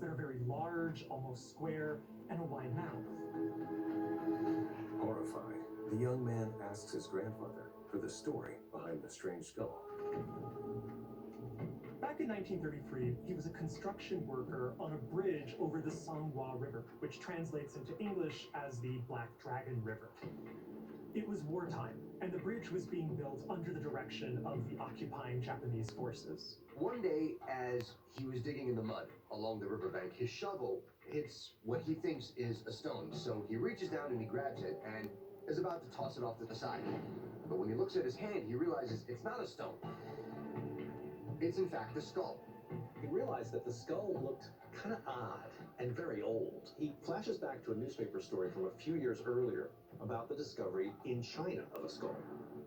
that are very large, almost square, and a wide mouth. Horrified, the young man asks his grandfather for the story behind the strange skull. Back in 1933, he was a construction worker on a bridge over the Songhua River, which translates into English as the Black Dragon River. It was wartime, and the bridge was being built under the direction of the occupying Japanese forces. One day, as he was digging in the mud along the riverbank, his shovel hits what he thinks is a stone. So he reaches down and he grabs it and is about to toss it off to the side. But when he looks at his hand, he realizes it's not a stone. It's in fact a skull. He realized that the skull looked kind of odd and very old. He flashes back to a newspaper story from a few years earlier about the discovery in China of a skull.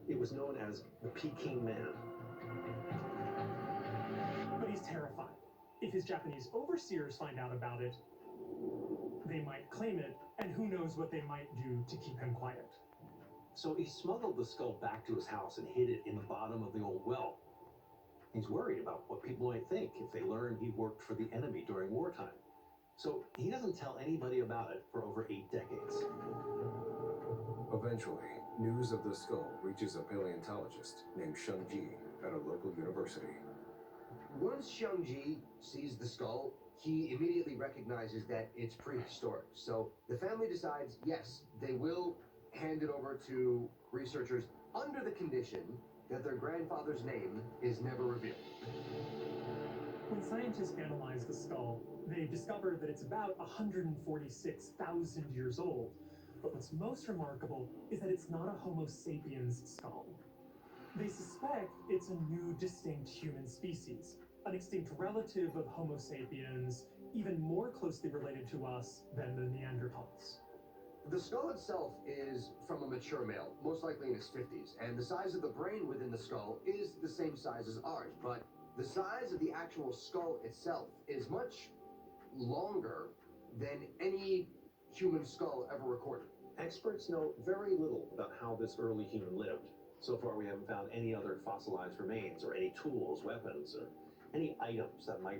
It was known as the Peking Man. But he's terrified. If his Japanese overseers find out about it, they might claim it, and who knows what they might do to keep him quiet. So he smuggled the skull back to his house and hid it in the bottom of the old well. He's worried about what people might think if they learn he worked for the enemy during wartime. So he doesn't tell anybody about it for over 8 decades. Eventually, news of the skull reaches a paleontologist named Sheng Ji at a local university. Once Sheng Ji sees the skull, he immediately recognizes that it's prehistoric. So the family decides, yes, they will hand it over to researchers under the condition that their grandfather's name is never revealed. When scientists analyze the skull, they discover that it's about 146,000 years old. But what's most remarkable is that it's not a Homo sapiens skull. They suspect it's a new distinct human species, an extinct relative of Homo sapiens, even more closely related to us than the Neanderthals. The skull itself is from a mature male, most likely in his 50s, and the size of the brain within the skull is the same size as ours, but the size of the actual skull itself is much longer than any human skull ever recorded. Experts know very little about how this early human lived. So far, we haven't found any other fossilized remains or any tools, weapons, or any items that might